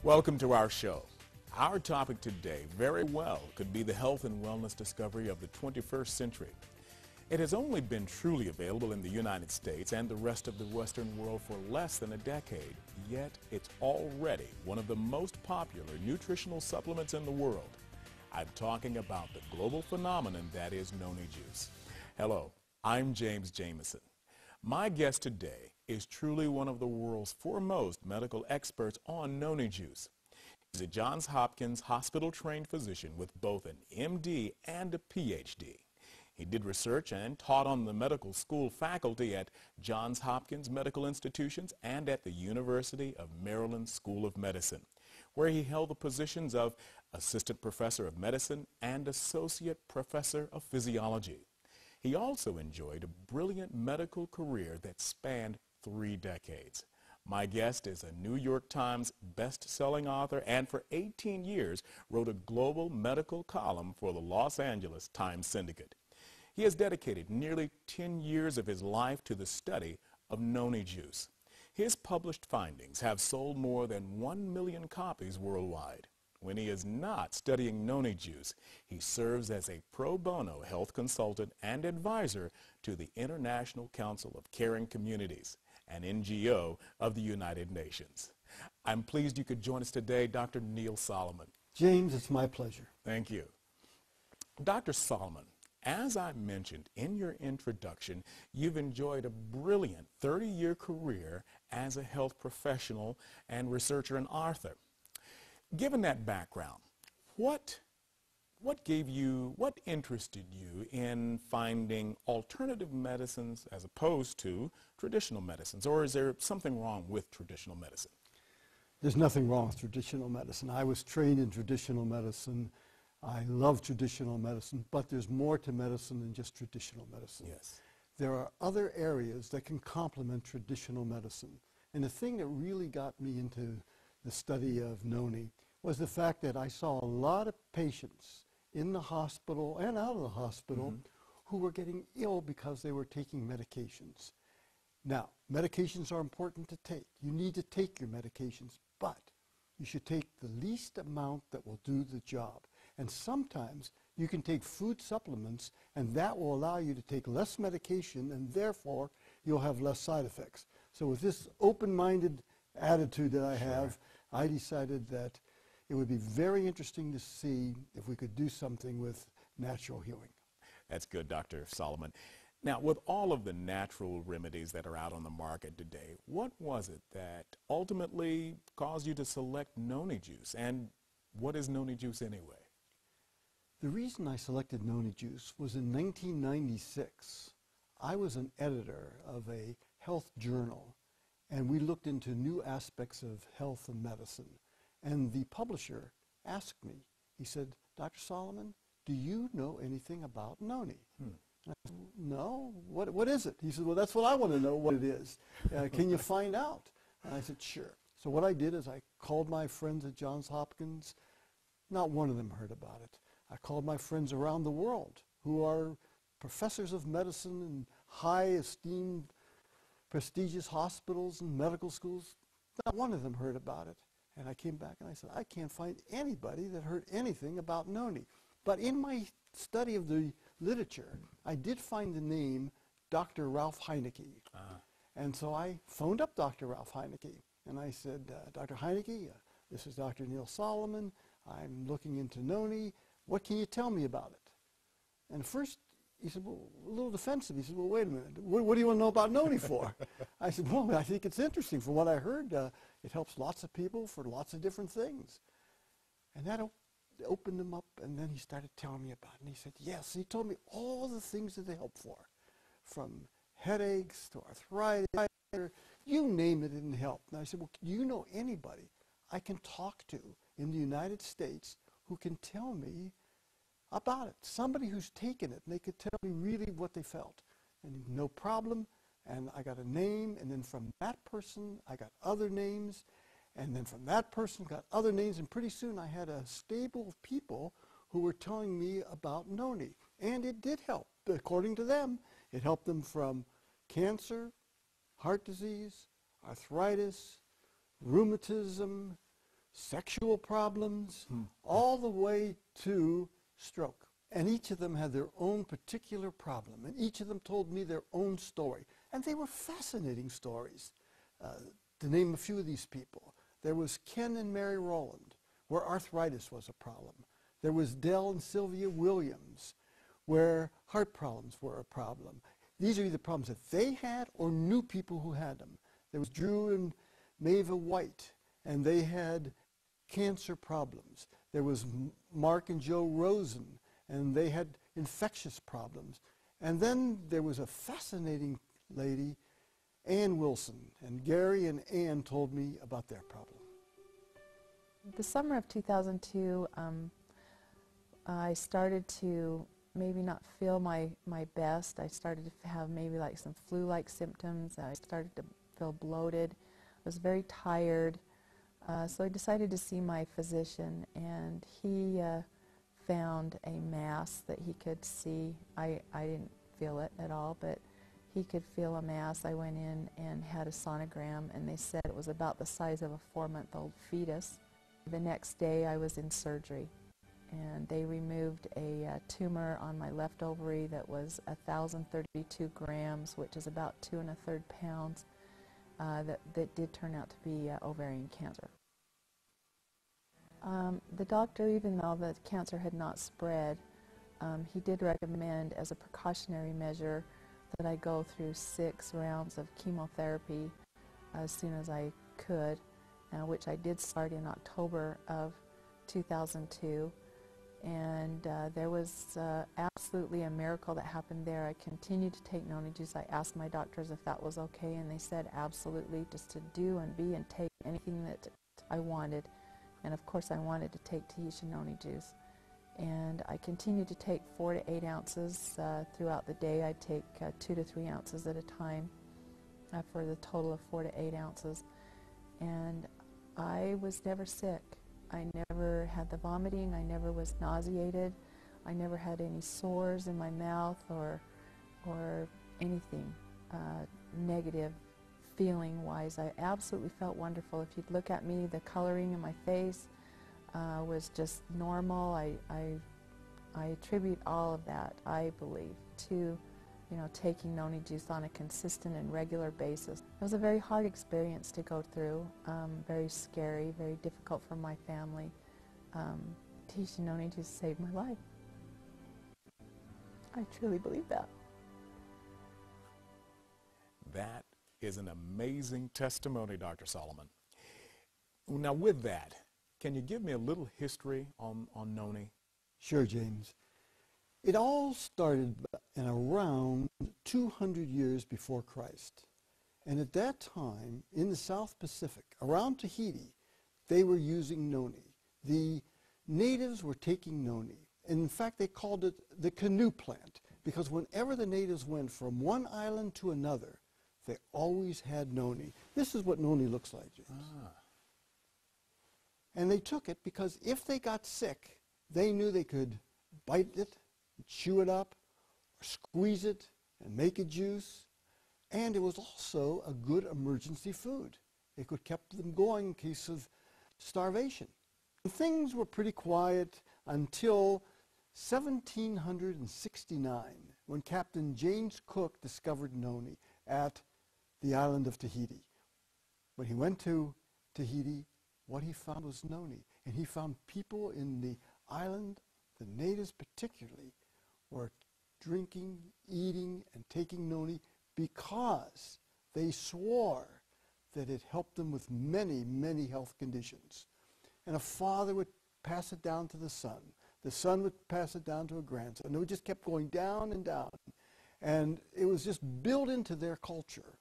Welcome to our show. Our topic today very well could be the health and wellness discovery of the 21st century. It has only been truly available in the United States and the rest of the Western world for less than a decade, yet it's already one of the most popular nutritional supplements in the world. I'm talking about the global phenomenon that is noni juice. Hello, I'm James Jameson. My guest today is truly one of the world's foremost medical experts on noni juice. He's a Johns Hopkins hospital-trained physician with both an MD and a PhD. He did research and taught on the medical school faculty at Johns Hopkins Medical Institutions and at the University of Maryland School of Medicine, where he held the positions of Assistant Professor of Medicine and Associate Professor of Physiology. He also enjoyed a brilliant medical career that spanned 3 decades. My guest is a New York Times best-selling author and for 18 years wrote a global medical column for the Los Angeles Times Syndicate. He has dedicated nearly 10 years of his life to the study of noni juice. His published findings have sold more than 1 million copies worldwide. When he is not studying noni juice, he serves as a pro bono health consultant and advisor to the International Council of Caring Communities, an NGO of the United Nations. I'm pleased you could join us today, Dr. Neil Solomon. James, it's my pleasure. Thank you. Dr. Solomon, as I mentioned in your introduction, you've enjoyed a brilliant 30-year career as a health professional and researcher and author. Given that background, what interested you in finding alternative medicines as opposed to traditional medicines, or is there something wrong with traditional medicine? There's nothing wrong with traditional medicine. I was trained in traditional medicine. I love traditional medicine, but there's more to medicine than just traditional medicine. Yes. There are other areas that can complement traditional medicine. And the thing that really got me into the study of noni was the fact that I saw a lot of patients in the hospital and out of the hospital who were getting ill because they were taking medications. Now, medications are important to take. You need to take your medications, but you should take the least amount that will do the job. And sometimes you can take food supplements, and that will allow you to take less medication, and therefore you'll have less side effects. So with this open-minded attitude that I have, I decided that it would be very interesting to see if we could do something with natural healing. That's good, Dr. Solomon. Now, with all of the natural remedies that are out on the market today, what was it that ultimately caused you to select noni juice? And what is noni juice anyway? The reason I selected noni juice was in 1996. I was an editor of a health journal, and we looked into new aspects of health and medicine. And the publisher asked me, he said, Dr. Solomon, do you know anything about noni? And I said, no, what is it? He said, well, that's what I want to know what it is. Can you find out? And I said, sure. So what I did is I called my friends at Johns Hopkins. Not one of them heard about it. I called my friends around the world who are professors of medicine in high esteemed, prestigious hospitals and medical schools. Not one of them heard about it. And I came back and I said, I can't find anybody that heard anything about noni. But in my study of the literature, I did find the name Dr. Ralph Heineke. And so I phoned up Dr. Ralph Heineke. And I said, Dr. Heineke, this is Dr. Neil Solomon. I'm looking into noni. What can you tell me about it? And first, he said, well, a little defensive. He said, well, wait a minute. What do you want to know about noni for? I said, well, I think it's interesting. From what I heard, it helps lots of people for lots of different things. And that opened him up, and then he started telling me about it. And he said, yes. He told me all the things that they help for, from headaches to arthritis, you name it, it didn't help. And I said, well, do you know anybody I can talk to in the United States who can tell me about it? Somebody who's taken it, and they could tell me really what they felt. And no problem. And I got a name, and then from that person, I got other names, and then from that person, got other names, and pretty soon I had a stable of people who were telling me about noni. And it did help. According to them, it helped them from cancer, heart disease, arthritis, rheumatism, sexual problems, all the way to stroke. And each of them had their own particular problem, and each of them told me their own story. And they were fascinating stories. To name a few of these people, there was Ken and Mary Rowland, where arthritis was a problem. There was Dell and Sylvia Williams, where heart problems were a problem. These are either problems that they had or knew people who had them. There was Drew and Maeva White, and they had cancer problems. There was Mark and Joe Rosen, and they had infectious problems. And then there was a fascinating lady, Ann Wilson, and Gary and Ann told me about their problem. The summer of 2002, I started to maybe not feel my best. I started to have maybe like some flu-like symptoms. I started to feel bloated. I was very tired. So I decided to see my physician, and he found a mass that he could see. I didn't feel it at all, but he could feel a mass. I went in and had a sonogram, and they said it was about the size of a 4-month-old fetus. The next day I was in surgery, and they removed a tumor on my left ovary that was 1,032 grams, which is about 2 1/3 pounds, that did turn out to be ovarian cancer. The doctor, even though the cancer had not spread, he did recommend as a precautionary measure that I go through 6 rounds of chemotherapy as soon as I could, which I did start in October of 2002. And there was absolutely a miracle that happened there. I continued to take noni juice. I asked my doctors if that was okay, and they said absolutely, just to do and be and take anything that I wanted. And of course I wanted to take Tahitian noni juice. And I continued to take 4 to 8 ounces throughout the day. I'd take 2 to 3 ounces at a time for the total of 4 to 8 ounces. And I was never sick. I never had the vomiting. I never was nauseated. I never had any sores in my mouth or anything negative feeling-wise. I absolutely felt wonderful. If you'd look at me, the coloring in my face was just normal. I attribute all of that, I believe, to taking noni juice on a consistent and regular basis. It was a very hard experience to go through, very scary, very difficult for my family. Tahitian noni juice saved my life. I truly believe that. That is an amazing testimony, Dr. Solomon. Now with that, can you give me a little history on noni? Sure, James. It all started in around 200 years before Christ. And at that time, in the South Pacific, around Tahiti, they were using noni. The natives were taking noni. And in fact, they called it the canoe plant, because whenever the natives went from one island to another, they always had noni. This is what noni looks like, James. And they took it because if they got sick, they knew they could bite it, chew it up, or squeeze it, and make a juice. And it was also a good emergency food. It could keep them going in case of starvation. And things were pretty quiet until 1769, when Captain James Cook discovered noni at the island of Tahiti. When he went to Tahiti, what he found was noni. And he found people in the island, the natives particularly, were drinking, eating, and taking noni because they swore that it helped them with many, many health conditions. And a father would pass it down to the son. The son would pass it down to a grandson. And it just kept going down and down. And it was just built into their culture.